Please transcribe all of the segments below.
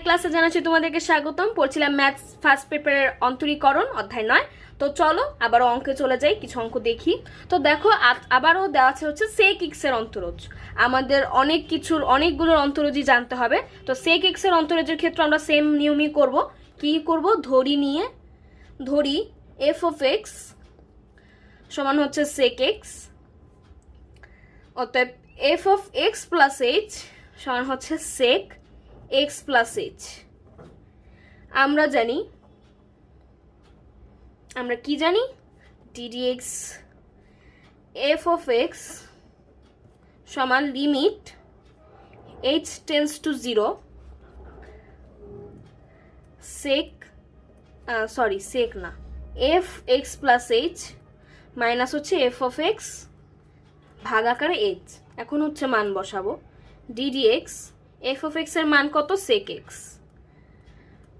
ক্লাসে জানাচ্ছি তোমাদেরকে স্বাগতম। পড়ছিলাম ম্যাথস ফার্স্ট পেপারের অন্তরীকরণ অধ্যায় 9। তো চলো আবারও অঙ্কে চলে যাই, কিছু অঙ্ক দেখি। তো দেখো আবারও দেওয়া আছে হচ্ছে sec x এর অন্তরজ। আমাদের অনেকগুলোর অন্তরজই জানতে হবে। তো sec x এর অন্তরজের ক্ষেত্রে আমরা সেম নিয়মই করব। কি করব? ধরি f of x সমান হচ্ছে sec x, অতএব f of x plus h সমান হচ্ছে sec x plus h। আমরা কি জানি? ddx f of x সমান limit h tends to 0 sec না f x plus h minus হচ্ছে f of x ভাগ আকারে h। এখন হচ্ছে মান বসাবো। ddx f of x এর মান কত? sec x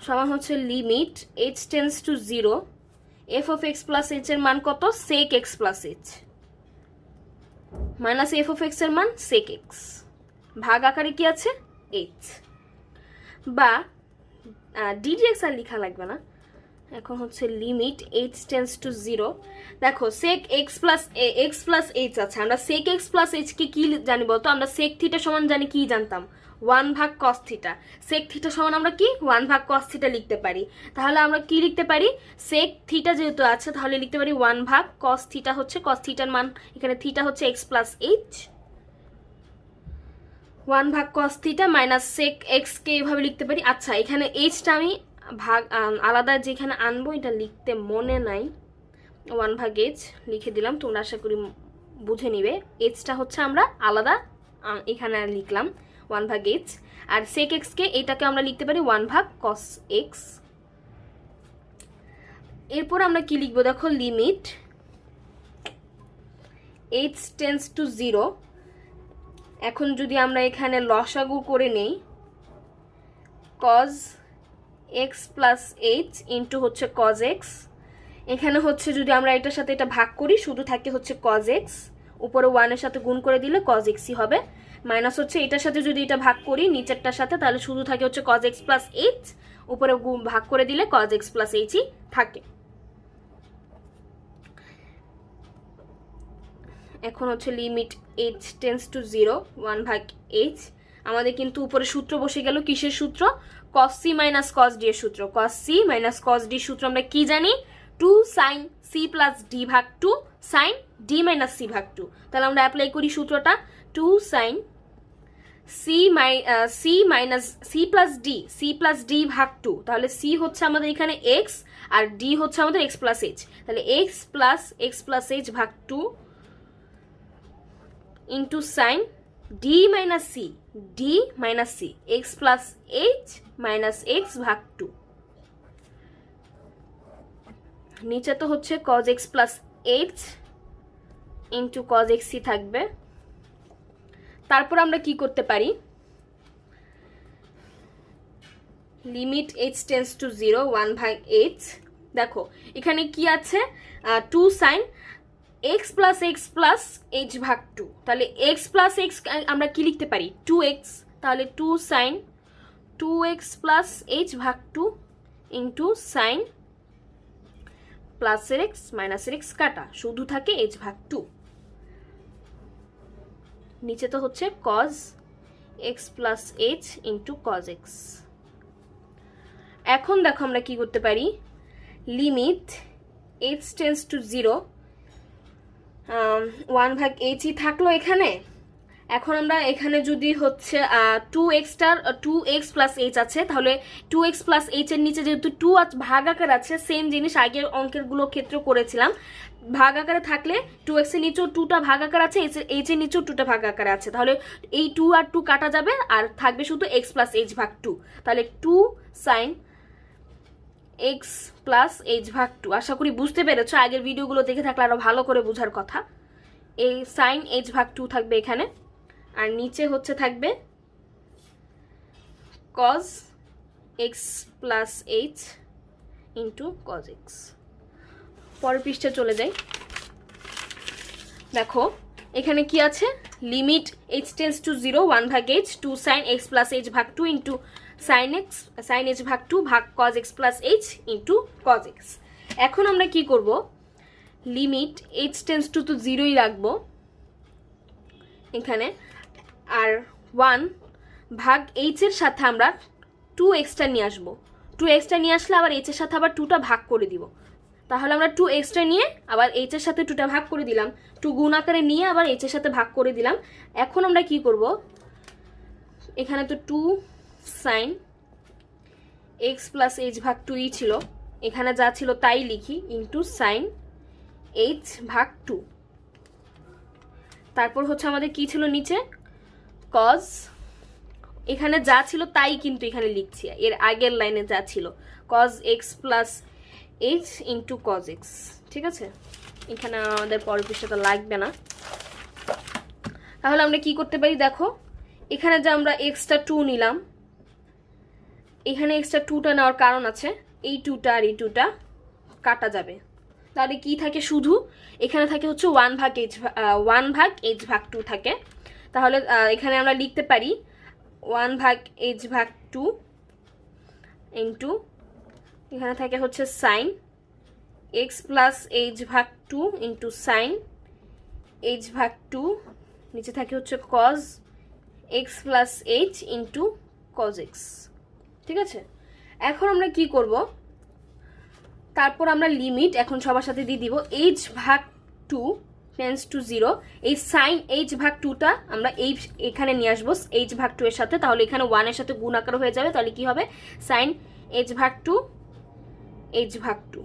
সমান হচ্ছে limit h tends to 0 f of x plus h এর মান কত? sec x plus h minus f of x এর মান sec x ভাগ আকারে কি আছে? h। বা ddx আর লেখা লাগবে না, এখন হচ্ছে লিমিট h tends to 0। দেখো sec x plus h আছে। আমরা sec x plus h কে কি জানি বলতো? আমরা sec থিটা সমান জানি, কি জানতাম? 1 ভাগ cos থিটা। sec থিটা সমান আমরা কি 1 ভাগ cos থিটা লিখতে পারি। তাহলে আমরা কি লিখতে পারি? sec থিটা যেহেতু আছে তাহলে লিখতে পারি 1 ভাগ cos থিটা হচ্ছে cos থিটার মান, এখানে থিটা হচ্ছে x plus h, 1 ভাগ cos theta minus sec x কে এভাবে লিখতে পারি। আচ্ছা, এখানে h টা আমি ভাগ আলাদা যেখানে আনবো এটা লিখতে মনে নাই, 1 ভাগ h লিখে দিলাম, তোমরা আশা করি বুঝে নিবে। h টা হচ্ছে আমরা আলাদা এখানে লিখলাম 1 ভাগ h, আর sec x কে এটাকে আমরা লিখতে পারি 1 ভাগ cos x। এরপর আমরা কি লিখবো? দেখো লিমিট h tends to 0। এখন যদি আমরা এখানে লসাগু করে নেই, cos x plus h into হচ্ছে cos x। এখানে হচ্ছে যদি আমরা এটার সাথে এটা ভাগ করি শুধু থাকে হচ্ছে cos x, উপরে 1 এর সাথে গুণ করে দিলে cos x ই হবে, মাইনাস হচ্ছে এটার সাথে যদি এটা ভাগ করি নিচেরটার সাথে তাহলে শুধু থাকে হচ্ছে cos x plus h, উপরে ভাগ করে দিলে cos x plus h ই থাকে। এখন হচ্ছে লিমিট h tends to 0 1 ভাগ h। আমাদের কিন্তু উপরে সূত্র বসে গেল, কিসের সূত্র? cos c minus cos d এর সূত্র। cos c minus cos d সূত্র আমরা কি জানি? 2 sin c plus d ভাগ 2 sin d মাইনাস c ভাগ 2। তাহলে আমরা অ্যাপ্লাই করি সূত্রটা, 2 sin c minus c plus d ভাগ 2। তাহলে c হচ্ছে আমাদের এখানে x আর d হচ্ছে আমাদের x plus h। তাহলে x plus h ভাগ 2 into sine D minus C x plus h minus x ভাগ 2। নিচে তো হচ্ছে cos x plus h into cos x ই থাকবে। তারপর আমরা কি করতে পারি? লিমিট h টেন্ডস টু 0 1 ভাগ h। দেখো এখানে কি আছে? 2 সাইন x প্লাস h ভাগ 2। তাহলে x প্লাস x আমরা কি লিখতে পারি? 2x। তাহলে 2 সাইন 2x প্লাস h ভাগ 2 ইন্টু সাইন প্লাসের x মাইনাসের x কাটা, শুধু থাকে h ভাগ 2। নিচে তো হচ্ছে cos x plus h into cos x। এখন দেখো আমরা কি করতে পারি? লিমিট h টেন্ডস টু 0 1 ভাগ h ই থাকলো এখানে। এখন আমরা এখানে যদি হচ্ছে 2x প্লাস h আছে, তাহলে 2x প্লাস h এর নিচে যেহেতু 2 ভাগ আকার আছে, সেম জিনিস আগের অঙ্কেরগুলো ক্ষেত্রে করেছিলাম। ভাগ আকারে থাকলে 2x এর নিচেও 2টা ভাগ আকার আছে, h এর নিচেও 2টা ভাগ আকারে আছে, তাহলে এই 2 আর 2 কাটা যাবে আর থাকবে শুধু x প্লাস h ভাগ 2। তাহলে 2 সাইন x প্লাস h ভাগ 2। আশা করি বুঝতে পেরেছো, আগের ভিডিওগুলো দেখে থাকলে আরো ভালো করে বোঝার কথা। এই সাইন h ভাগ 2 থাকবে এখানে, আর নিচে হচ্ছে থাকবে cos x plus h into cos x। পরের পৃষ্ঠে চলে যাই। দেখো এখানে কি আছে? লিমিট h টেন্ডস টু 0 1 ভাগ h 2 sin x plus h ভাগ 2 ইন্টু সাইন এইচ ভাগ 2 ভাগ cos x plus h into cos x. এখন আমরা কি করব, লিমিট এইচ টেন্স টু 0ই রাখবো এখানে, আর 1 ভাগ এইচের সাথে আমরা 2xটা নিয়ে আসবো। 2xটা নিয়ে আসলে আবার এইচের সাথে আবার 2টা ভাগ করে দিব। তাহলে আমরা 2xটা নিয়ে আবার এইচের সাথে 2টা ভাগ করে দিলাম, 2 গুণ আকারে নিয়ে আবার এইচের সাথে ভাগ করে দিলাম। এখন আমরা কি করব, এখানে তো 2 সাইন এক্স প্লাস এইচ ভাগ 2ই ছিল, এখানে যা ছিল তাই লিখি, ইন্টু সাইন এইচ ভাগ 2। তারপর হচ্ছে আমাদের কি ছিল নিচে, কজ, এখানে যা ছিল তাই কিন্তু এখানে লিখছি, এর আগের লাইনে যা ছিল, cos x plus h into cos x. ঠিক আছে, এখানে আমাদের পরের পৃষ্ঠাটা লাগবে না। তাহলে আমরা কি করতে পারি, দেখো এখানে যে আমরা এক্সট্রা 2 নিলাম, এখানে এক্সট্রা 2টা নেওয়ার কারণ আছে, এই 2টা আর এই 2টা কাটা যাবে। তাহলে কি থাকে, শুধু এখানে থাকে হচ্ছে 1 ভাগ এইচ ভাগ 2 থাকে। তাহলে এখানে আমরা লিখতে পারি 1 ভাগ এইচ ভাগ 2 ইন্টু এখানে থাকে হচ্ছে সাইন এক্স প্লাস এইচ ভাগ 2 ইন্টু সাইন এইচ ভাগ 2, নিচে থাকে হচ্ছে cos x plus h into cos x. ঠিক আছে, এখন আমরা কি করব, তারপর আমরা লিমিট এখন সবার সাথে দিয়ে দিব এইচ ভাগ 2 টেন্স টু 0, এই সাইন এইচ ভাগ 2টা আমরা এখানে নিয়ে আসবো এইচ ভাগ 2 এর সাথে। তাহলে এখানে 1 এর সাথে গুণ আকার হয়ে যাবে, তাহলে কি হবে, সাইন এইচ ভাগ 2 এইচ ভাগ 2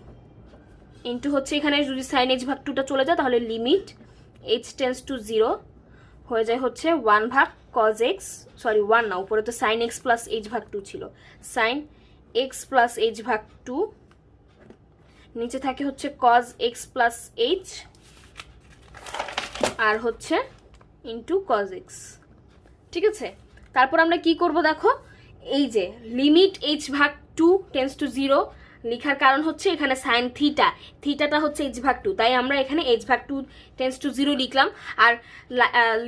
ইন্টু হচ্ছে এখানে যদি সাইন এইচ ভাগ 2টা চলে যায় তাহলে লিমিট এইচ টেন্স টু 0 হয়ে যায় হচ্ছে 1 ভাগ কজ এক্স, সরি 1 না, উপরে তো সাইন এক্স প্লাস এইচ ভাগ 2 ছিল, সাইন এক্স প্লাস এইচ ভাগ 2, নিচে থাকে হচ্ছে cos x plus H R হচ্ছে ইন্টু কজ এক্স। ঠিক আছে, তারপর আমরা কি করব, দেখো এই যে লিমিট এইচ ভাগ 2 টেন্স টু 0 লেখার কারণ হচ্ছে এখানে সাইন থিটাটা হচ্ছে এইচ ভাগ 2, তাই আমরা এখানে এইচ ভাগ 2 টেন্স টু 0 লিখলাম। আর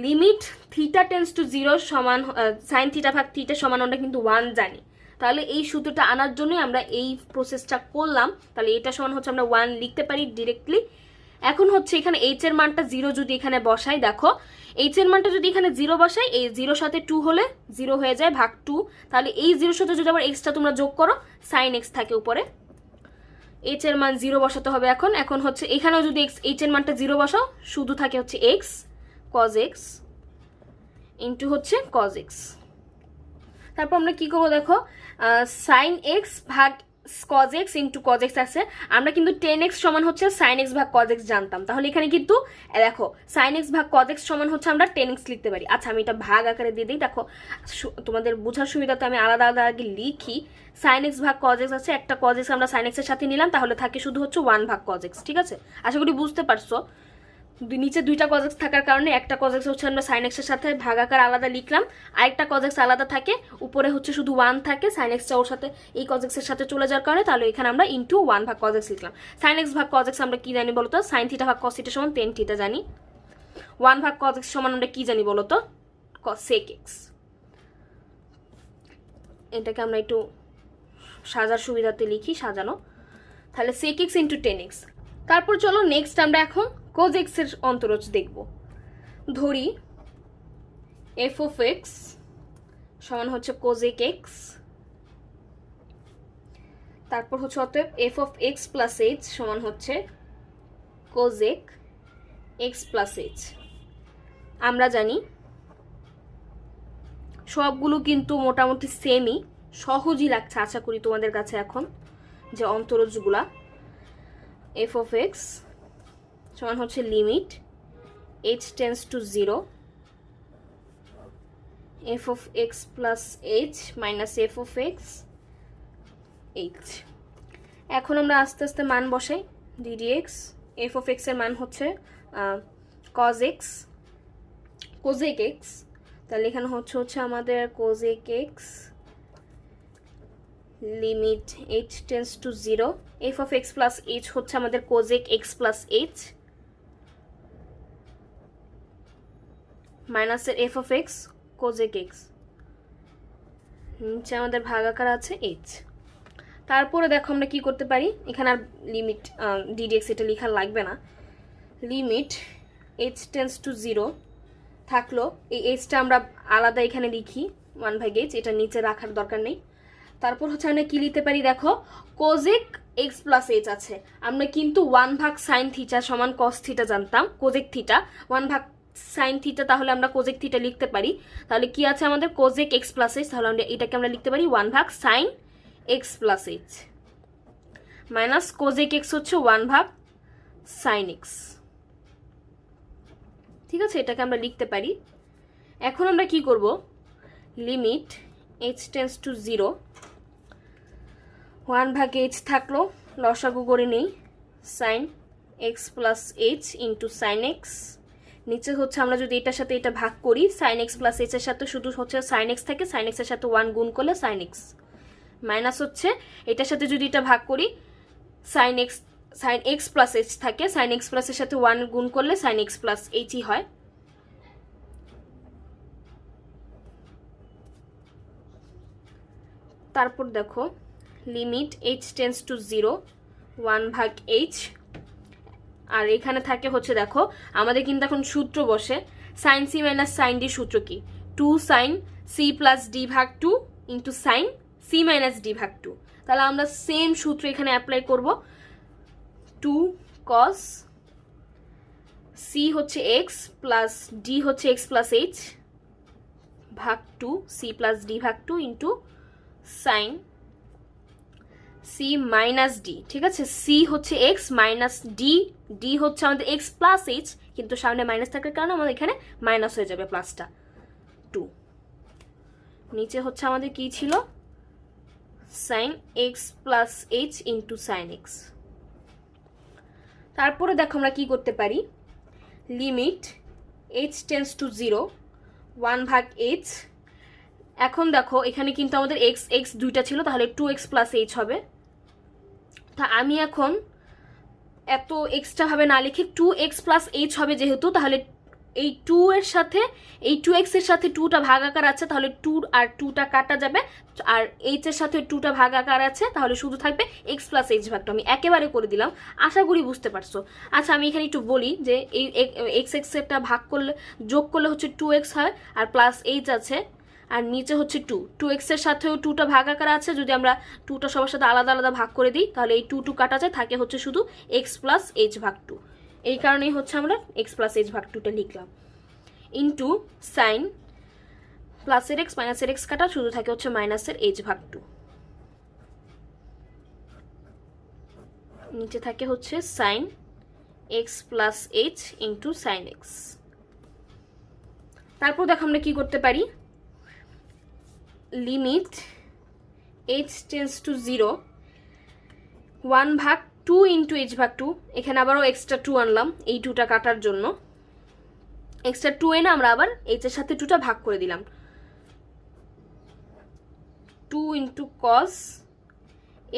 লিমিট থিটা টেন্স টু 0 সমান সাইন থিটা ভাগ থিটা সমান আমরা কিন্তু 1 জানি, তাহলে এই সূত্রটা আনার জন্যই আমরা এই প্রসেসটা করলাম। তাহলে এটা সমান হচ্ছে আমরা 1 লিখতে পারি ডিরেক্টলি। এখন হচ্ছে এখানে এইচ এর মানটা 0 যদি এখানে বসাই, দেখো এইচ এর মানটা যদি এখানে 0 বসাই, এই 0 সাথে 2 হলে 0 হয়ে যায় ভাগ 2, তাহলে এই 0 সাথে যদি আবার এক্সটা তোমরা যোগ করো, সাইন এক্স থাকে উপরে, এইচ এর মান 0 বসাতে হবে। এখন হচ্ছে এখানেও যদি এইচ এর মানটা 0 বসাও, শুধু থাকে হচ্ছে এক্স কজ এক্স ইন্টু হচ্ছে কজ এক্স। তারপর আমরা কি করবো, দেখো সাইন এক্স ভাগ cos x into cos x আছে, আমরা কিন্তু 10x সমান হচ্ছে সাইন এক্স ভাগ কজ এক্স জানতাম, তাহলে এখানে কিন্তু দেখো সাইন এক্স ভাগ কজ এক্স সমান হচ্ছে আমরা 10x লিখতে পারি। আচ্ছা আমি এটা ভাগ আকারে দিয়ে দিই, দেখো তোমাদের বোঝার সুবিধাতে আমি আলাদা আলাদা আগে লিখি। সাইন এক্স ভাগ কজ এক্স আছে, একটা কজ এক্স আমরা সাইন এক্সের সাথে নিলাম, তাহলে থাকে শুধু হচ্ছে 1 ভাগ কজ এক্স। ঠিক আছে, আশা করি বুঝতে পারছো, নিচে 2টা কজ এক্স থাকার কারণে একটা কজ এক্স হচ্ছে আমরা সাইন এক্সের সাথে ভাগাকার আলাদা লিখলাম, আরেকটা কজ এক্স আলাদা থাকে, উপরে হচ্ছে শুধু 1 থাকে, সাইন এক্সটা ওর সাথে এই কজ এক্সের সাথে চলে যাওয়ার কারণে, তাহলে এখানে আমরা ইন্টু 1 ভাগ কজ এক্স লিখলাম। সাইন এক্স ভাগ কজ এক্স আমরা কি জানি বলতো, সাইন থিটা ভাগ কস থিটা সমান টেন থিটা জানি। 1 ভাগ কজ এক্স সমান আমরা কি জানি বলতো, সেক এক্স। এটাকে আমরা একটু সাজার সুবিধাতে লিখি, সাজানো, তাহলে সেক এক্স ইন্টু 10x। তারপর চলো নেক্সট আমরা এখন কোজ এক্সের অন্তরজ দেখব। ধরি এফ অফ এক্স সমান হচ্ছে কোজেক এক্স, তারপর হচ্ছে অতএব F of x plus H সমান হচ্ছে কোজেক এক্স প্লাস এইচ। আমরা জানি সবগুলো কিন্তু মোটামুটি সেমই, সহজই লাগছে আশা করি তোমাদের কাছে এখন যে অন্তরজগুলা। এফ অফ এক্স সমান হচ্ছে limit h tends to 0 F of x plus H minus F of x H. এখন আমরা আস্তে আস্তে মান বসাই, ডিডিএক্স এফ অফ এক্স এর মান হচ্ছে কজ এক্স কোজেক এক্স, তাহলে এখানে হচ্ছে আমাদের কোজেক x limit h tends to 0 F of x plus H হচ্ছে আমাদের কোজেক এক্স প্লাস এইচ মাইনাসের এফ অফ এক্স কোজেক এক্স নিচে আমাদের ভাগাকার আছে এইচ। তারপরে দেখো আমরা কি করতে পারি, এখানে আর লিমিট ডিডিএক্স এটা লেখা লাগবে না, লিমিট এইচ টেন্স টু 0 থাকলো। এই এইচটা আমরা আলাদা এখানে লিখি 1/h, এটা নিচে রাখার দরকার নেই। তারপর হচ্ছে আমরা কি লিখতে পারি, দেখো কোজেক এক্স প্লাস এইচ আছে, আমরা কিন্তু 1/sin থিটা সমান কস থিটা জানতাম, কোজেক থিটা 1/sin থিটা, তাহলে আমরা কোজেক থিটা লিখতে পারি। তাহলে কি আছে আমাদের কোজেক এক্স প্লাস এইচ, তাহলে আমরা এটাকে আমরা লিখতে পারি 1/sin x plus H minus কোজেক x হচ্ছে 1/sin এক্স। ঠিক আছে, এটাকে আমরা লিখতে পারি। এখন আমরা কি করব, limit h tends to 0, 1/h থাকলো, লসাগু করে নেই, sin x plus h into sin x। নিচে হচ্ছে আমরা যদি এটার সাথে এটা ভাগ করি, sin x প্লাস h এর সাথে শুধু হচ্ছে sin x থাকে, sin x এর সাথে 1 গুণ করলে sin x, মাইনাস হচ্ছে এটার সাথে যদি এটা ভাগ করি sin x প্লাস h থাকে, sin x প্লাস এর সাথে 1 গুণ করলে sin x প্লাস h ই হয়। তারপর দেখো limit h tends to 0, 1/h, আর এখানে থাকে হচ্ছে দেখো আমাদের কিন্তু এখন সূত্র বসে sin c minus sin d, সূত্র কি 2 sin c প্লাস d ভাগ 2 into sin c minus d ভাগ 2। তাহলে আমরা সেম সূত্র এখানে অ্যাপ্লাই করব, 2 cos c হচ্ছে x প্লাস d হচ্ছে x প্লাস h ভাগ 2 c প্লাস d ভাগ 2 into sin c minus d। ঠিক আছে, c হচ্ছে x মাইনাস d, d হচ্ছে আমাদের x প্লাস h, কিন্তু সামনে মাইনাস থাকার কারণে আমাদের এখানে মাইনাস হয়ে যাবে প্লাসটা 2। নিচে হচ্ছে আমাদের কি ছিল, sin x plus h into sin x। তারপরে দেখো আমরা কি করতে পারি, limit h tends to 0, 1/h। এখন দেখো এখানে কিন্তু আমাদের x x দুইটা ছিল, তাহলে 2x প্লাস h হবে। তা আমি এখন এত এক্সট্রা ভাবে না লিখে 2x প্লাস h হবে যেহেতু, তাহলে এই 2 এর সাথে এই 2x এর সাথে 2টা ভাগাকার আছে, তাহলে 2 আর 2টা কাটা যাবে, আর h এর সাথে 2টা ভাগাকার আছে, তাহলে শুধু থাকবে x প্লাস h ভাগ 2। আমি একেবারে করে দিলাম, আশা করি বুঝতে পারছো। আচ্ছা আমি এখানে একটু বলি যে এই x x এরটা ভাগ করলে যোগ করলে হচ্ছে 2x হয়, আর প্লাস h আছে, আর নিচে হচ্ছে 2x এর সাথেও 2টা ভাগাকার আছে, যদি আমরা 2টা সবার সাথে আলাদা আলাদা ভাগ করে দিই তাহলে এই 2 কাটা যায়, থাকে হচ্ছে শুধু x প্লাস h ভাগ 2। এই কারণেই হচ্ছে আমরা x প্লাস h ভাগ 2টা লিখলাম, ইন্টু সাইন প্লাসের x মাইনাসের x কাটা, শুধু থাকে হচ্ছে মাইনাসের h ভাগ 2। নিচে থাকে হচ্ছে sine x plus h into sine x। তারপর দেখো আমরা কি করতে পারি, limit h tends to 0, 1/2 into h ভাগ 2। এখানে আবারও এক্সট্রা 2 আনলাম এই 2টা কাটার জন্য, এক্সট্রা 2 এনে আমরা আবার h এর সাথে 2টা ভাগ করে দিলাম, 2 into cos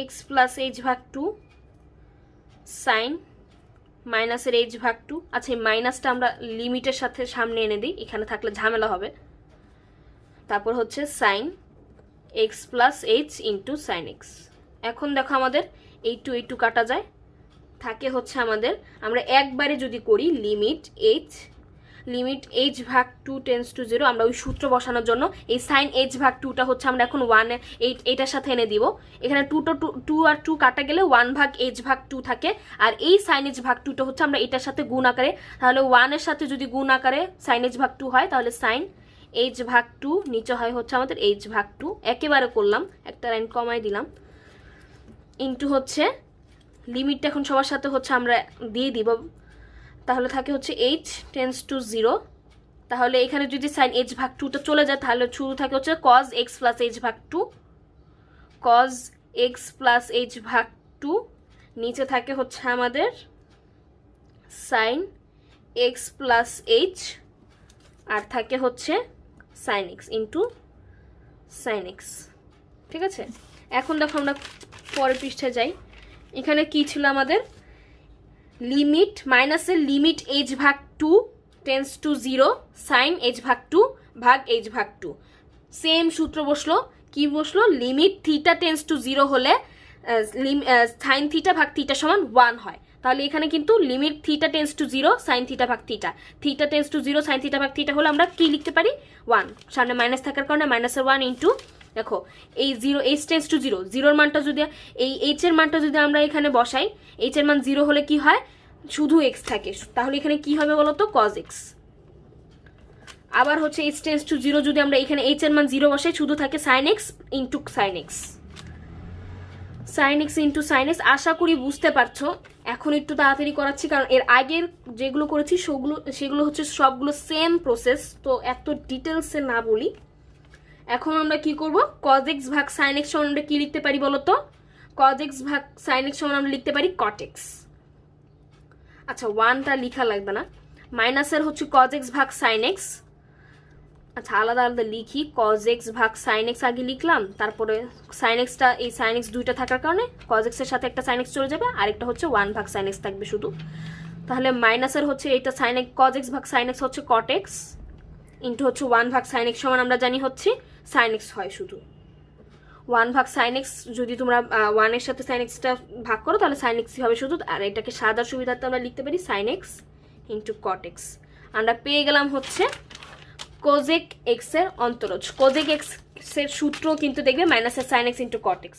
x plus h ভাগ 2 সাইন মাইনাসের h ভাগ 2। আচ্ছা এই মাইনাসটা আমরা লিমিটের সাথে সামনে এনে দিই, এখানে থাকলে ঝামেলা হবে। তারপর হচ্ছে sine x plus h into sine x। এখন দেখো আমাদের এই 2 কাটা যায়, থাকে হচ্ছে আমাদের, আমরা একবারে যদি করি লিমিট h ভাগ 2 টেন্স টু 0, আমরা ওই সূত্র বসানোর জন্য এই সাইন h ভাগ 2টা হচ্ছে আমরা এখন 1 এইটার সাথে এনে দিব। এখানে 2 আর 2 কাটা গেলে 1/h ভাগ 2 থাকে, আর এই সাইন h ভাগ 2টা হচ্ছে আমরা এটার সাথে গুণ আকারে, তাহলে 1 এর সাথে যদি গুণ আকারে সাইন h ভাগ 2 হয় তাহলে সাইন h ভাগ 2, নিচে হয় হচ্ছে আমাদের h ভাগ 2, একেবারে করলাম, একটা লাইন কমাই দিলাম, ইন্টু হচ্ছে লিমিটটা এখন সবার সাথে হচ্ছে আমরা দিয়ে দিব, তাহলে থাকে হচ্ছে h টেন্স টু 0। তাহলে এখানে যদি সাইন h ভাগ 2টা চলে যায় তাহলে শুরু থাকে হচ্ছে cos x প্লাস h ভাগ 2, cos x প্লাস h ভাগ 2, নিচে থাকে হচ্ছে আমাদের সাইন x প্লাস h, আর থাকে হচ্ছে sine x into sine x। ঠিক আছে, এখন দেখো আমরা পরের পৃষ্ঠায় যাই। এখানে কি ছিল আমাদের, লিমিট মাইনাসের লিমিট h ভাগ 2 টেন্স টু 0 সাইন h ভাগ 2 ভাগ h ভাগ 2। সেম সূত্র বসলো, কি বসলো, লিমিট থিটা টেন্স টু 0 হলে সাইন থিটা ভাগ থিটা সমান 1 হয়। তাহলে এখানে কিন্তু limit theta tends to 0 sine theta ভাগ theta, theta tends to 0 sine theta ভাগ থিটা হলে আমরা কি লিখতে পারি 1, সামনে মাইনাস থাকার কারণে মাইনাসের 1 ইন্টু, দেখো এই 0 এইচ টেন্স টু 0, জিরোর মানটা যদি এই এইচ এর মানটা যদি আমরা এখানে বসাই, এইচ এর মান 0 হলে কি হয়, শুধু এক্স থাকে, তাহলে এখানে কি হবে বলতো কজ এক্স। আবার হচ্ছে এইচ টেন্স টু 0 যদি আমরা এখানে এইচ এর মান 0 বসাই, শুধু থাকে sine x into sine x, sine x into sine x. আশা করি বুঝতে পারছো। এখন একটু তাড়াতাড়ি করাচ্ছি কারণ এর আগের যেগুলো করেছি সেগুলো হচ্ছে সবগুলো সেম প্রসেস, তো এত ডিটেলসে না বলি। এখন আমরা কি করব, কজ এক্স ভাগ সাইন এক্স সমান আমরা কি লিখতে পারি বলো তো, কজ এক্স ভাগ সাইন এক্স সমান আমরা লিখতে পারি কট এক্স। আচ্ছা 1টা লেখা লাগবে না, মাইনাসের হচ্ছে কজ এক্স ভাগ সাইন এক্স। আচ্ছা আলাদা আলাদা লিখি, কজ এক্স ভাগ সাইন এক্স আগে লিখলাম, তারপরে সাইন এক্সটা, এই সাইন এক্স দুইটা থাকার কারণে কজ এক্সের সাথে একটা সাইন এক্স চলে যাবে, আরেকটা হচ্ছে 1 ভাগ সাইন এক্স থাকবে শুধু। তাহলে মাইনাসের হচ্ছে এটা সাইন এক্স, কজ এক্স ভাগ সাইন এক্স হচ্ছে কট এক্স ইন্টু হচ্ছে 1 ভাগ সাইন এক্স সমান আমরা জানি হচ্ছে সাইন এক্স হয় শুধু। 1 ভাগ সাইন এক্স যদি তোমরা 1 এর সাথে সাইন এক্সটা ভাগ করো তাহলে সাইন এক্সই হবে শুধু, আর এটাকে সাদার সুবিধাতে আমরা লিখতে পারি sine x into cot x. আমরা পেয়ে গেলাম হচ্ছে কোজেক এক্স এর অন্তরজ। কোজেক এক্স এর সূত্র কিন্তু দেখবে মাইনাসের sine x into cot x.